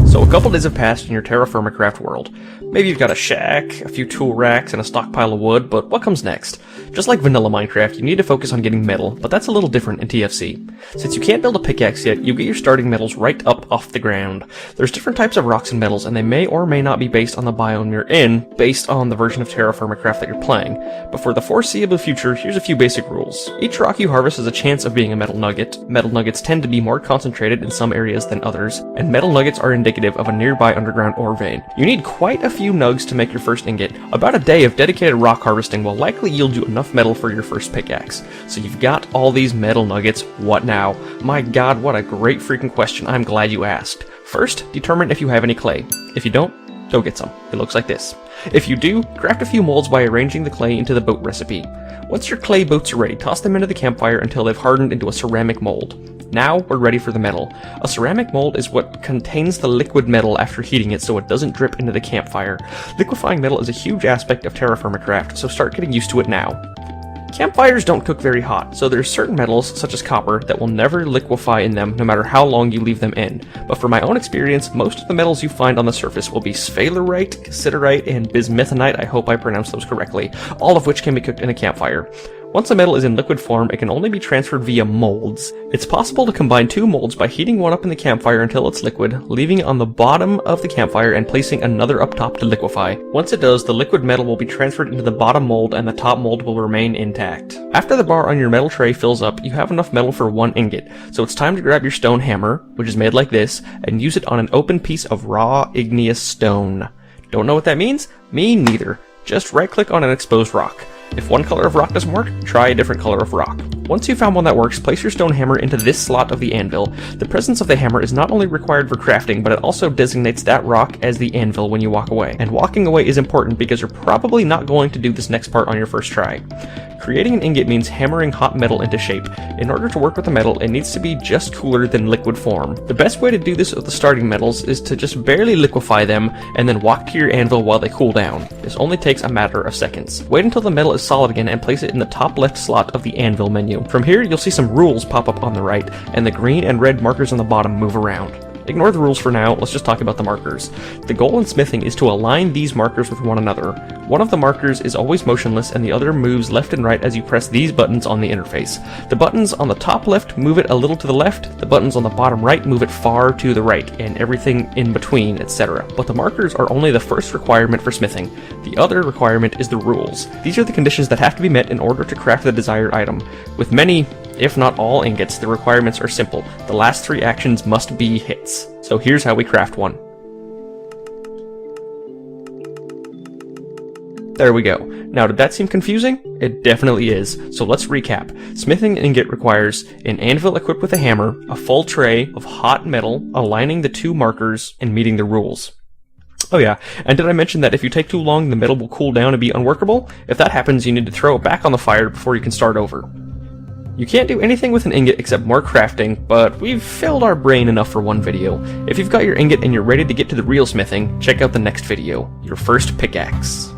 So a couple days have passed in your TerraFirmaCraft world. Maybe you've got a shack, a few tool racks, and a stockpile of wood, but what comes next? Just like vanilla Minecraft, you need to focus on getting metal, but that's a little different in TFC. Since you can't build a pickaxe yet, you get your starting metals right up off the ground. There's different types of rocks and metals, and they may or may not be based on the biome you're in, based on the version of TerraFirmaCraft that you're playing. But for the foreseeable future, here's a few basic rules. Each rock you harvest has a chance of being a metal nugget. Metal nuggets tend to be more concentrated in some areas than others, and metal nuggets are indicative of a nearby underground ore vein. You need quite a few nugs to make your first ingot. About a day of dedicated rock harvesting will likely yield you enough metal for your first pickaxe. So you've got all these metal nuggets, what now? My god, what a great freaking question, I'm glad you asked. First, determine if you have any clay. If you don't, go get some. It looks like this. If you do, craft a few molds by arranging the clay into the boat recipe. Once your clay boats are ready, toss them into the campfire until they've hardened into a ceramic mold. Now we're ready for the metal. A ceramic mold is what contains the liquid metal after heating it so it doesn't drip into the campfire. Liquefying metal is a huge aspect of TerraFirmaCraft, so start getting used to it now. Campfires don't cook very hot, so there's certain metals, such as copper, that will never liquefy in them no matter how long you leave them in. But from my own experience, most of the metals you find on the surface will be sphalerite, cassiterite, and bismuthinite, I hope I pronounced those correctly, all of which can be cooked in a campfire. Once a metal is in liquid form, it can only be transferred via molds. It's possible to combine two molds by heating one up in the campfire until it's liquid, leaving it on the bottom of the campfire and placing another up top to liquefy. Once it does, the liquid metal will be transferred into the bottom mold and the top mold will remain intact. After the bar on your metal tray fills up, you have enough metal for one ingot, so it's time to grab your stone hammer, which is made like this, and use it on an open piece of raw igneous stone. Don't know what that means? Me neither. Just right-click on an exposed rock. If one color of rock doesn't work, try a different color of rock. Once you've found one that works, place your stone hammer into this slot of the anvil. The presence of the hammer is not only required for crafting, but it also designates that rock as the anvil when you walk away. And walking away is important because you're probably not going to do this next part on your first try. Creating an ingot means hammering hot metal into shape. In order to work with the metal, it needs to be just cooler than liquid form. The best way to do this with the starting metals is to just barely liquefy them and then walk to your anvil while they cool down. This only takes a matter of seconds. Wait until the metal is solid again and place it in the top left slot of the anvil menu. From here, you'll see some rules pop up on the right, and the green and red markers on the bottom move around. Ignore the rules for now, let's just talk about the markers. The goal in smithing is to align these markers with one another. One of the markers is always motionless and the other moves left and right as you press these buttons on the interface. The buttons on the top left move it a little to the left, the buttons on the bottom right move it far to the right, and everything in between, etc. But the markers are only the first requirement for smithing. The other requirement is the rules. These are the conditions that have to be met in order to craft the desired item. With many, if not all ingots, the requirements are simple. The last three actions must be hits. So here's how we craft one. There we go. Now, did that seem confusing? It definitely is. So let's recap. Smithing an ingot requires an anvil equipped with a hammer, a full tray of hot metal, aligning the two markers, and meeting the rules. Oh yeah, and did I mention that if you take too long, the metal will cool down and be unworkable? If that happens, you need to throw it back on the fire before you can start over. You can't do anything with an ingot except more crafting, but we've filled our brain enough for one video. If you've got your ingot and you're ready to get to the real smithing, check out the next video, your first pickaxe.